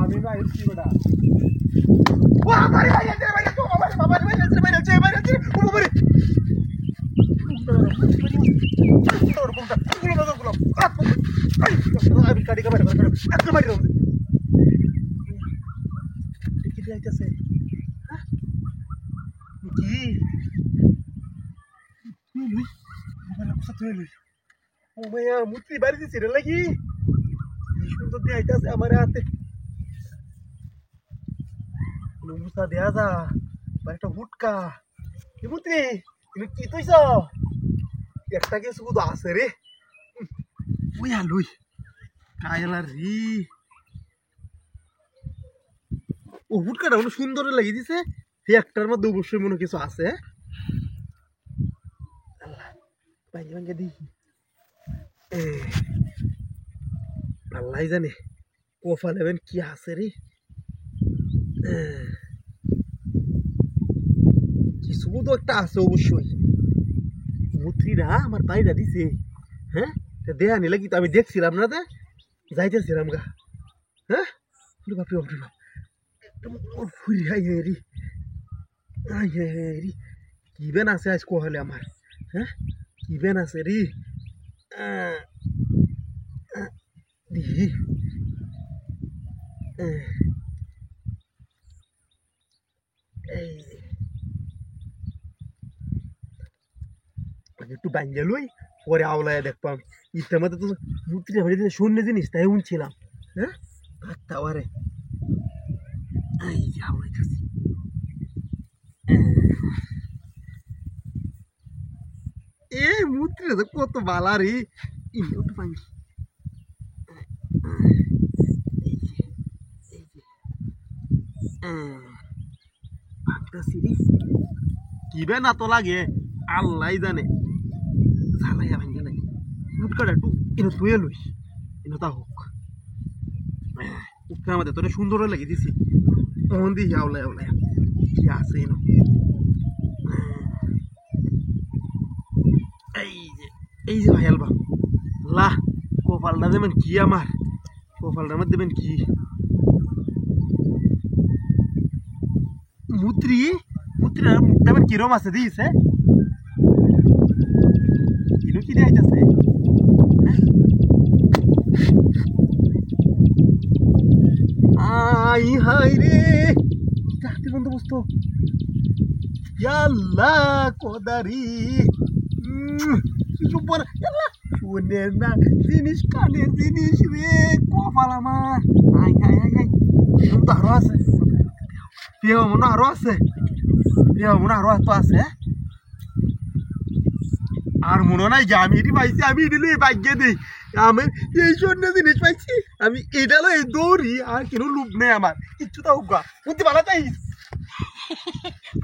আমি না এসছি বেটা ও আমার ভাই আছে ভাই তো আমার বাবা ভাই আছে ভাই আছে ভাই আছে ও বাবা আমি কাটি কামাই এত মারি দাও কি যাইতেছে কি তুই লুই মোবাইল কোথা তুই লুই ও মায়া মুতি বাড়ি দিছি রে লাগি সুন্দর দিয়ে আইতাছে আমার হাতে লুমুসা দেয়া যা বাড়িটা হুটকা কি মুতি তুমি কি তুইছ একটা কি শুধু আছে রে ওই আলুই কায়লা রে ও হুটকাটা অনেক সুন্দর লাগিয়ে দিছে সেই একটার মধ্যে অবশ্যই মনে কিছু আছে ভাঙ্গে ভাঙ্গে দিই আল্লাহ জানে কফা নেবেন কি আছে রে কিছু তো একটা আছে অবশ্যই মুত্রিরা আমার বাইরা দিছে হ্যাঁ দেয়া নিলে কি তো আমি দেখছিলাম না যাইতেছিলাম গা হ্যাঁ বাপরে বাপরে বাপ একদম ফুরি হাই হেরি হাই হেরি কি বেন আছে আজ কোহালে আমার হ্যাঁ কি বেন আছে রে দিহি এই একটু বাঙ্গে লই পরে আওলায় দেখবাম ইচ্ছা মতো তো মুত্রি ভরে শূন্য জিনিস তাই উনছিলাম হ্যাঁ আত্মা আরে এই যে আওলাইতেছি এই মুত্রি তো কত বালা রে একটু বাঙ্গি এই যে এই যে ভাবতেছি রে কি বে না তো লাগে আল্লাহ জানে ঝালাইয়া ভাঙ্গে নাই মুটকাটা একটু এনে তুয়ে লইস এনে তা হোক উঠে আমাদের তোরে সুন্দর লাগিয়ে দিছি তখন দিই আওলায় আওলায় কি আছে এনো এই যে ভাই আলবা লা কপালটা দেবেন কি আমার কপালটার মধ্যে দেবেন কি মুত্রি মুত্রি দেবেন কিরম আছে দিস হ্যাঁ কিলো কি দেয়াইতেছে আই হাই রে হাতে বন্দোবস্ত ইয়াল্লা কোদারি শুনের না জিনিস কানের জিনিস রে কপাল আমার আই আই আই আই তো আরো আছে পেও মনে আরো আছে পেও মনে আরো তো আছে আর মনে নাই যে আমি এটি পাইছি আমি এটি ভাগ্যে দিই আমার এই জন্য জিনিস পাইছি আমি এটা লই দৌড়ি আর কেন লুপ নেই আমার কিচ্ছু তা উগা বুঝতে পারা তাই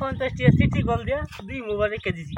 50 টাকা চিঠি কল দিয়া 2 মোবাইল রেখে দিছি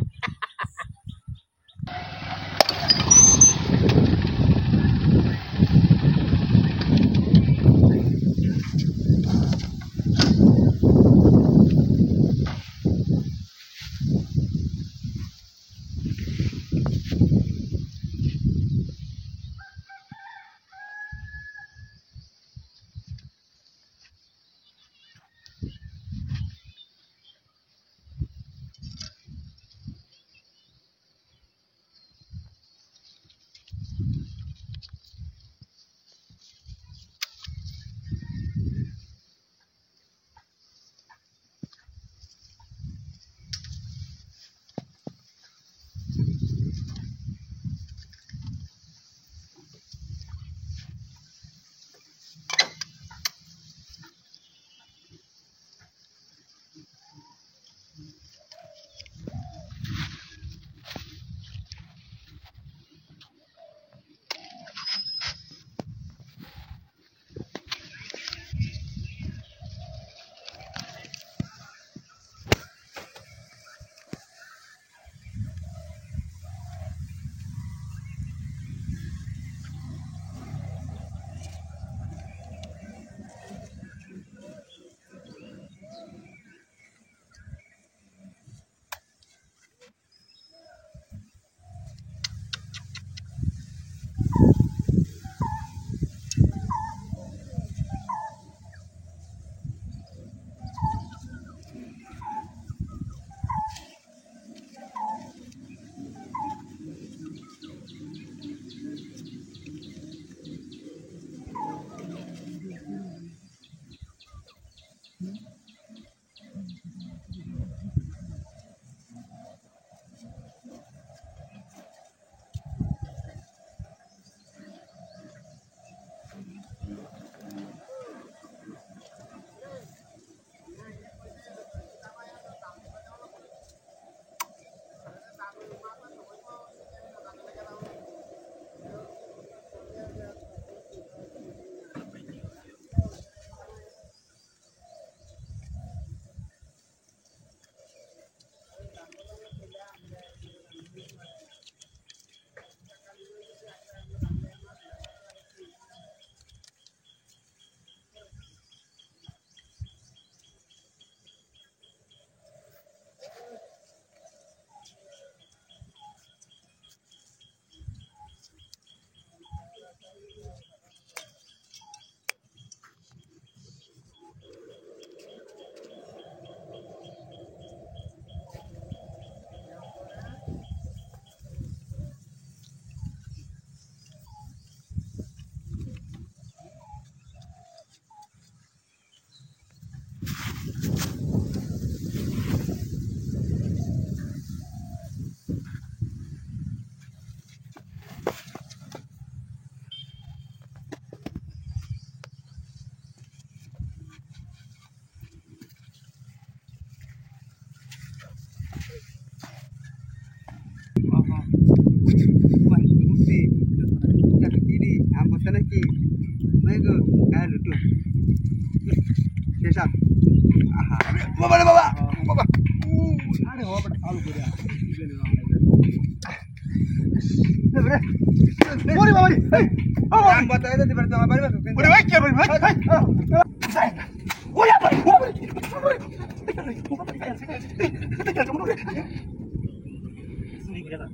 চুরি করে না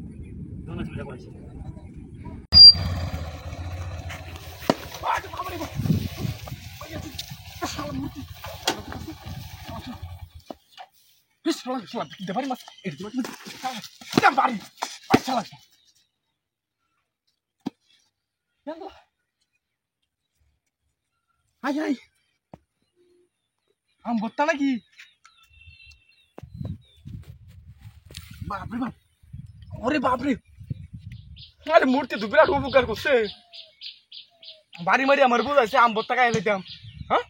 দোনো চুরি করেছে বত্তা নাকি বাপরে বাপ ওরে বাপরে আরে মূর্তি তো বিরাট উপকার করছে বাড়ি মারি আমার বুঝাইছে আম বত্তা খাই লাইতাম হ্যাঁ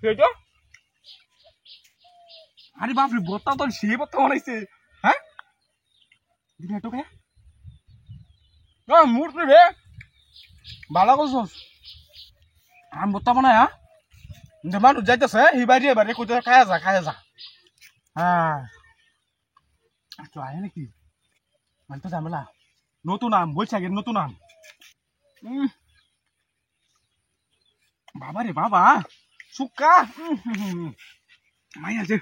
সেটা আরে বাপরে বত্তা তো সেই বত্তা বানাইছে হ্যাঁ বিরাট ওকে মূর্তি রে ভালো করছস আম বত্তা বানায় হ্যাঁ মানুষ যাইতেছে এই বাড়ি এবারে কোথায় খায়া যা হ্যাঁ তো আয় নাকি মানে তো ঝামেলা নতুন আম বলছে আগে নতুন আম বাবা রে বাবা সুক্কা মাই আছে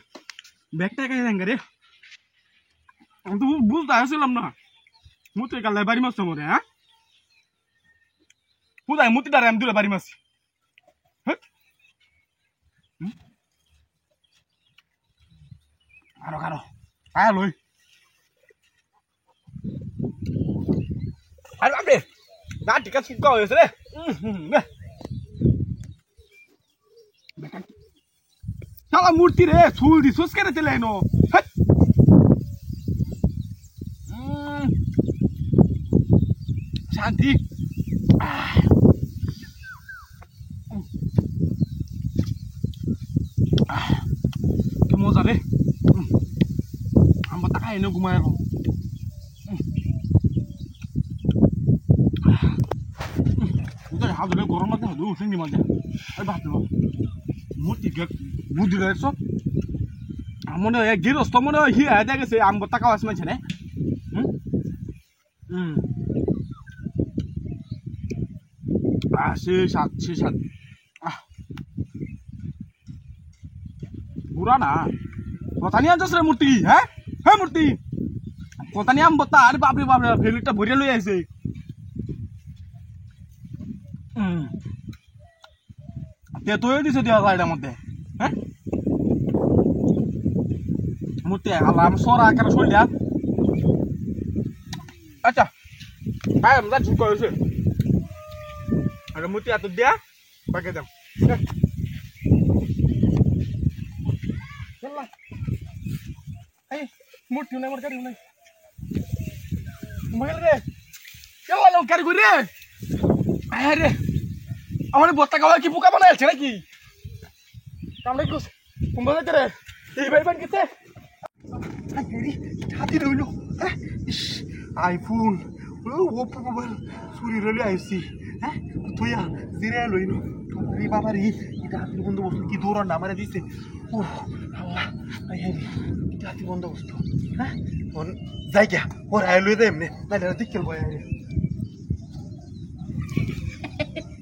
ব্যাগটা খাই দেন রে আমি তো বুঝতে আসছিলাম না মুতে কালে বাড়ি মারছে মরে হ্যাঁ কোথায় মুতিটারে আমি দূরে বাড়ি মারছি আরো কারো আয় লই আরে বাপরে না ঠিক আছে সুক্কা হয়েছে রে শালা মূর্তি রে চুল দি সুস করে চলে এনো শান্তি কে মজা রে আমরা টাকা এনে ঘুমায় হাত ধরে গরম মাঝে হাত উঠে মাঝে আরে ভাবতে মূর্তি বুদ্ধি রয়েছ মনে হয় গৃহস্থ মনে হয় হি হয়ে গেছে আম টাকা আছে মাঝে না সে সাত বুড়া না কথা নিয়ে আনছিস রে মূর্তি হ্যাঁ হ্যাঁ মূর্তি কথা নিয়ে আম বত্তা আরে বাপরে বাপরে ফেলিটা ভরিয়া লই আইছে তে তো দিছে দেওয়া যায় এটার মধ্যে হ্যাঁ মূর্তি আলাম সরা কেন শরীর আচ্ছা ভাই আমরা ঠিক করেছে আর মূর্তি এত দেয়া পাকে দাম এই মূর্তি নাই আমার গাড়ি নাই মহিলা রে কেমন গাড়ি করি রে আরে আমার বত্তা খাওয়া কি পোকা বানাইছে নাকি আমরা কি কুম্ভ যাইতে রে এই ভাই বান গেছে হাতি রইল আইফোন ওপো মোবাইল চুরি রইলে আইসি হ্যাঁ তুই জিরে লইল রে বাবা রে এটা হাতির বন্দোবস্ত কি দৌড়ান না আমারে দিছে ও আল্লাহ এটা হাতির বন্দোবস্ত হ্যাঁ যাই গিয়া ওর আয় লই দে এমনি নাইলে দিকেল বয় আয়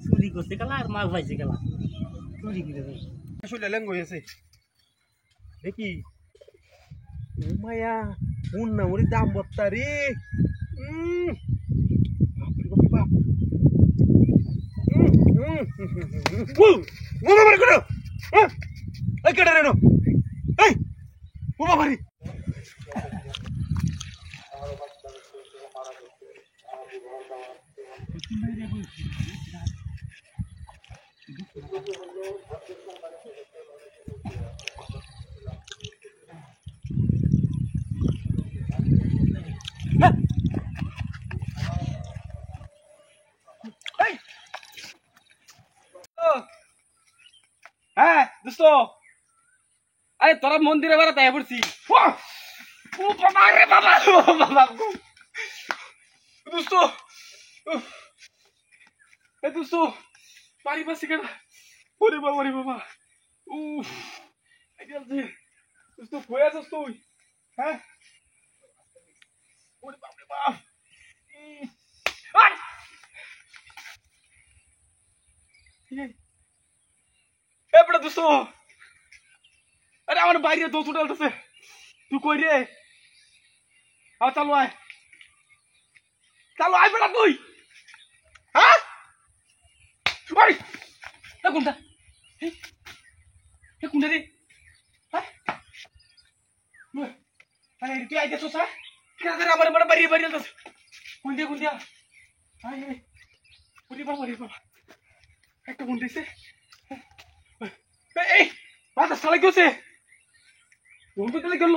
চুরি করতে গেলা আর মাল পাইছে গেলা চুরি করে দেয় আসলে লেঙ্গ হয়েছে দেখি মায়া উন না ওরে দাম বত্তা রে হ্যাঁ দোস্ত আরে তোরা মন্দিরে বেড়াতে পড়ছি ও বাবা রে বাবা ও বাবা দোস্ত এ দোস্ত পারি পাচ্ছি কেন ওরে বাবা উফ আইডিয়ালজি দোস্ত কই আছিস তুই হ্যাঁ ওরে বাপ রে বাপ আই এ বড় দোস্ত আরে আমার বাইরে দোস্ত উঠালতেছে তুই কই রে চালু আয় বেটা তুই হ্যাঁ ওই কোনটা কোনটা রে হ্যাঁ তুই আইতেছ হ্যাঁ আমার মানে বাড়ি কোন দিয়া বাবা একটা কোন দিছে এই বাতা সালা গেছে কোন কোথায় গেল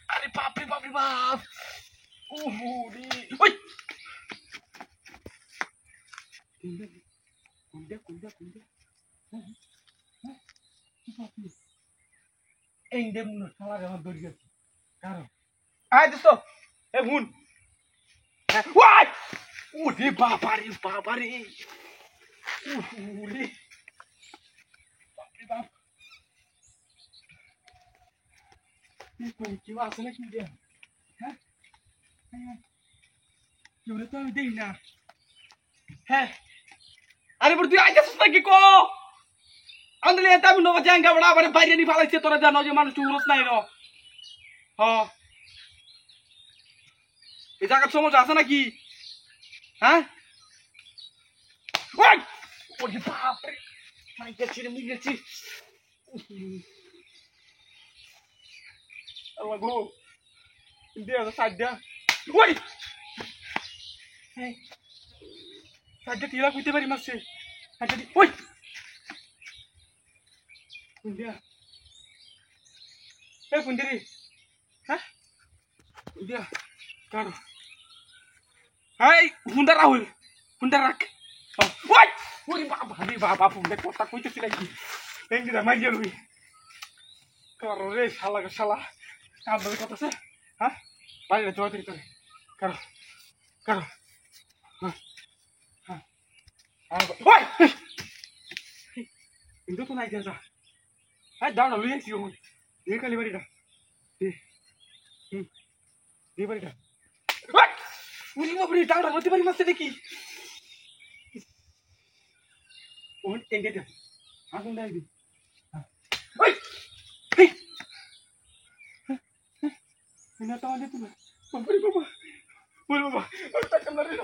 আরে বাপ রে বাপ ওহো রে ওই কোনটা এই দে মুন শালা রে আমার দড়ি গেছে কারণ আয় দোস্ত এ মুন ওই ওরে বাবা রে ওরে বাপ কেউ আছে নাকি হ্যাঁ কেউ তো আমি দেখি না হ্যাঁ আরে বড় তুই আইতেছিস নাকি কো আন্দলে এটা আমি নবা জাঙ্গা বড় আবার বাইরে নি ফালাইছে তোরা জানো যে মানুষ উড়স নাই র হ্যাঁ এই জায়গা সমস্যা আছে নাকি হ্যাঁ ওই ওরে বাপ রে মাই গেছি আল্লাহ গো দে সাইডা ওই এই সাইডা তিলা কইতে পারি মারছে সাইডা ওই কুন্ডিয়া এই কুন্ডিরি হ্যাঁ কুন্ডিয়া কারো এই হুন্ডা রাহুল হুন্ডা রাখ ওই ওরে বাবা হুন্ডা কথা কইতেছি নাকি এঙ্গিরা মাইয়া লই কারো রে শালা কান্দরে কথা আছে হ্যাঁ বাইরে জয় তোরে কারো হ্যাঁ ওই কিন্তু তো নাই যা হ্যাঁ দাও না লই আসি ওই এই কালি বাড়িটা এই বাড়িটা ওই উনি বাবরি দাও না হতে পারি মাসে দেখি ওই টেন্ডে দে আগুন দাই দি ওই না তো আলে তুমি বাবা ওই বাবা ওই টাকা না রে